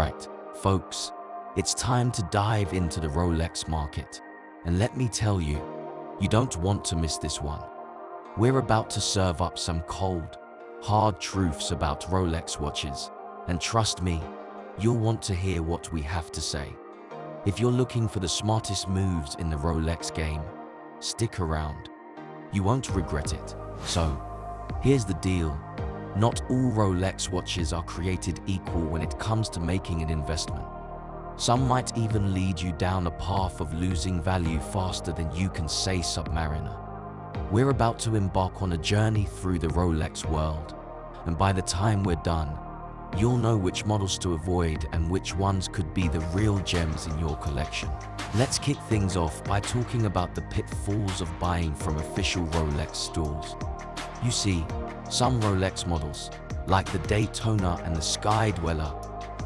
Alright, folks, it's time to dive into the Rolex market. And let me tell you, you don't want to miss this one. We're about to serve up some cold, hard truths about Rolex watches. And trust me, you'll want to hear what we have to say. If you're looking for the smartest moves in the Rolex game, stick around. You won't regret it. So, here's the deal. Not all Rolex watches are created equal when it comes to making an investment. Some might even lead you down a path of losing value faster than you can say Submariner. We're about to embark on a journey through the Rolex world, and by the time we're done, you'll know which models to avoid and which ones could be the real gems in your collection. Let's kick things off by talking about the pitfalls of buying from official Rolex stores. You see, some Rolex models, like the Daytona and the Sky Dweller,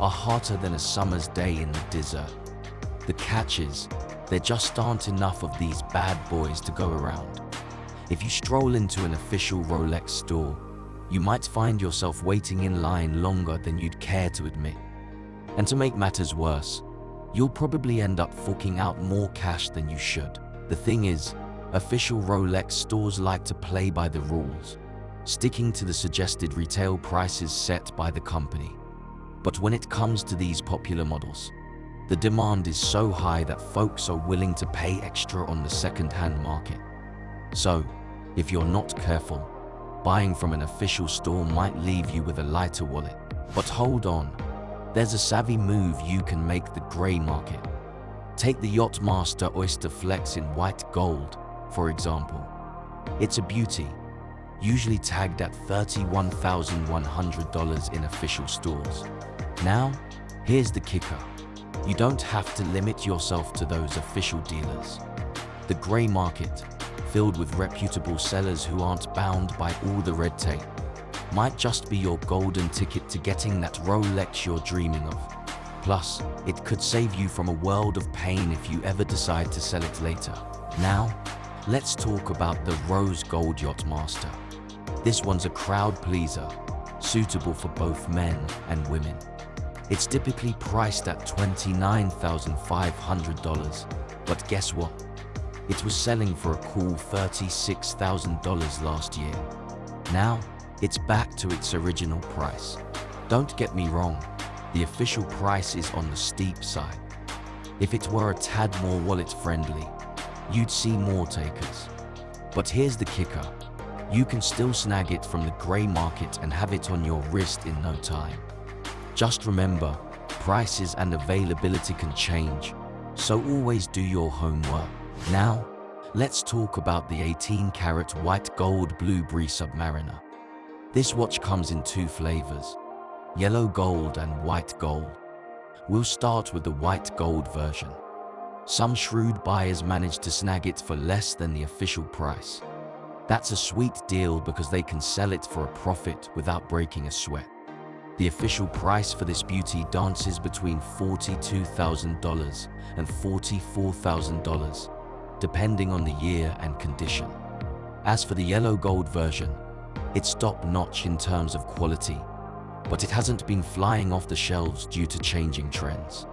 are hotter than a summer's day in the desert. The catch is, there just aren't enough of these bad boys to go around. If you stroll into an official Rolex store, you might find yourself waiting in line longer than you'd care to admit. And to make matters worse, you'll probably end up forking out more cash than you should. The thing is, official Rolex stores like to play by the rules, sticking to the suggested retail prices set by the company. But when it comes to these popular models, the demand is so high that folks are willing to pay extra on the second-hand market. So, if you're not careful, buying from an official store might leave you with a lighter wallet. But hold on, there's a savvy move you can make: the gray market. Take the Yacht-Master Oyster Flex in white gold, for example. It's a beauty, usually tagged at $31,100 in official stores. Now, here's the kicker. You don't have to limit yourself to those official dealers. The gray market, filled with reputable sellers who aren't bound by all the red tape, might just be your golden ticket to getting that Rolex you're dreaming of. Plus, it could save you from a world of pain if you ever decide to sell it later. Now, let's talk about the rose gold Yacht-Master. This one's a crowd pleaser, suitable for both men and women. It's typically priced at $29,500, but guess what? It was selling for a cool $36,000 last year. Now, it's back to its original price. Don't get me wrong, the official price is on the steep side. If it were a tad more wallet-friendly, you'd see more takers. But here's the kicker. You can still snag it from the gray market and have it on your wrist in no time. Just remember, prices and availability can change, so always do your homework. Now, let's talk about the 18-karat white gold Blueberry Submariner. This watch comes in two flavors, yellow gold and white gold. We'll start with the white gold version. Some shrewd buyers manage to snag it for less than the official price. That's a sweet deal because they can sell it for a profit without breaking a sweat. The official price for this beauty dances between $42,000 and $44,000, depending on the year and condition. As for the yellow gold version, it's top-notch in terms of quality, but it hasn't been flying off the shelves due to changing trends.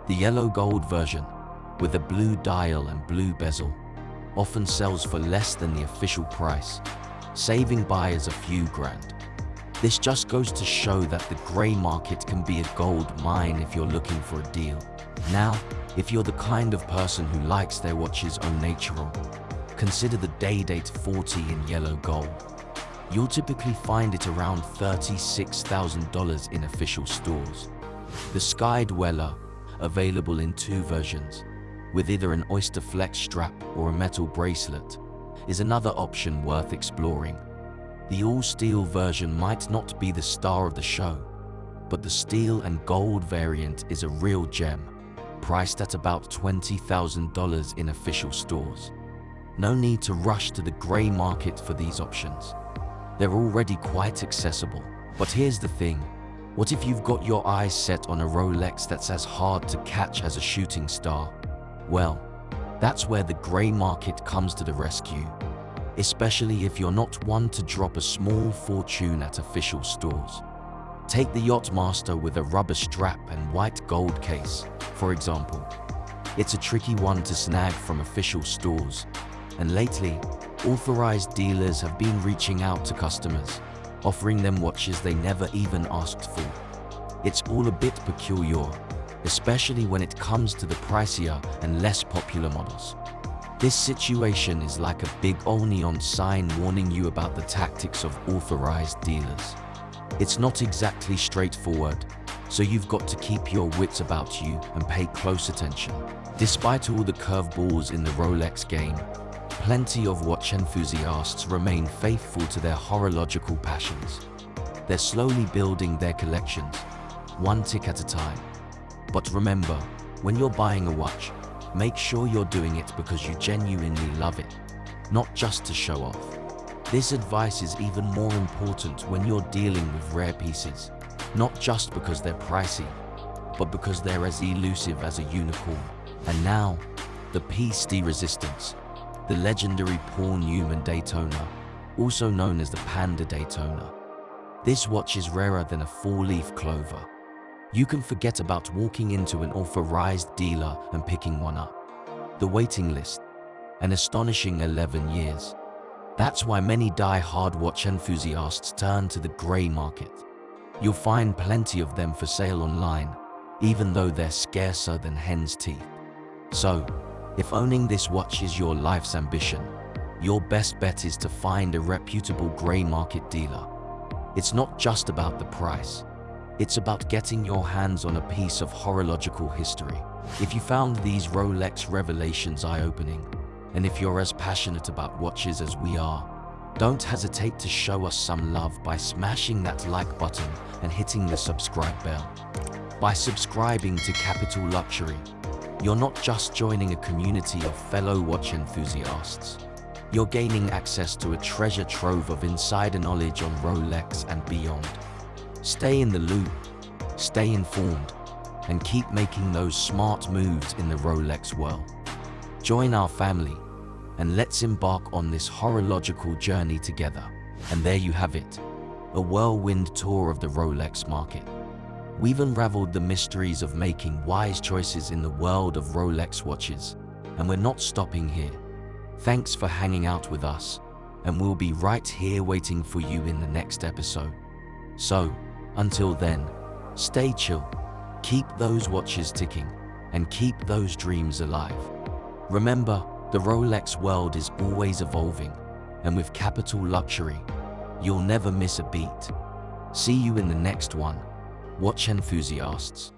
The yellow gold version, with a blue dial and blue bezel, often sells for less than the official price, saving buyers a few grand. This just goes to show that the gray market can be a gold mine if you're looking for a deal. Now, if you're the kind of person who likes their watches au natural, consider the Day-Date 40 in yellow gold. You'll typically find it around $36,000 in official stores. The Sky Dweller, available in two versions, with either an Oyster Flex strap or a metal bracelet, is another option worth exploring. The all-steel version might not be the star of the show, but the steel and gold variant is a real gem, priced at about $20,000 in official stores. No need to rush to the gray market for these options. They're already quite accessible. But here's the thing. What if you've got your eyes set on a Rolex that's as hard to catch as a shooting star? Well, that's where the gray market comes to the rescue. Especially if you're not one to drop a small fortune at official stores. Take the Yacht-Master with a rubber strap and white gold case, for example. It's a tricky one to snag from official stores, and lately, authorized dealers have been reaching out to customers, offering them watches they never even asked for. It's all a bit peculiar, especially when it comes to the pricier and less popular models. This situation is like a big neon sign warning you about the tactics of authorized dealers. It's not exactly straightforward, so you've got to keep your wits about you and pay close attention. Despite all the curveballs in the Rolex game, plenty of watch enthusiasts remain faithful to their horological passions. They're slowly building their collections, one tick at a time. But remember, when you're buying a watch, make sure you're doing it because you genuinely love it, not just to show off. This advice is even more important when you're dealing with rare pieces, not just because they're pricey, but because they're as elusive as a unicorn. And now, the piece de resistance, the legendary Panda Daytona, also known as the Panda Daytona. This watch is rarer than a four-leaf clover. You can forget about walking into an authorized dealer and picking one up. The waiting list, an astonishing 11 years. That's why many die-hard watch enthusiasts turn to the gray market. You'll find plenty of them for sale online, even though they're scarcer than hen's teeth. So, if owning this watch is your life's ambition, your best bet is to find a reputable gray market dealer. It's not just about the price. It's about getting your hands on a piece of horological history. If you found these Rolex revelations eye-opening, and if you're as passionate about watches as we are, don't hesitate to show us some love by smashing that like button and hitting the subscribe bell. By subscribing to Capital Luxury, you're not just joining a community of fellow watch enthusiasts. You're gaining access to a treasure trove of insider knowledge on Rolex and beyond. Stay in the loop, stay informed, and keep making those smart moves in the Rolex world. Join our family, and let's embark on this horological journey together. And there you have it, a whirlwind tour of the Rolex market. We've unraveled the mysteries of making wise choices in the world of Rolex watches, and we're not stopping here. Thanks for hanging out with us, and we'll be right here waiting for you in the next episode. So, until then, stay chill, keep those watches ticking, and keep those dreams alive. Remember, the Rolex world is always evolving, and with Capital Luxury, you'll never miss a beat. See you in the next one, watch enthusiasts.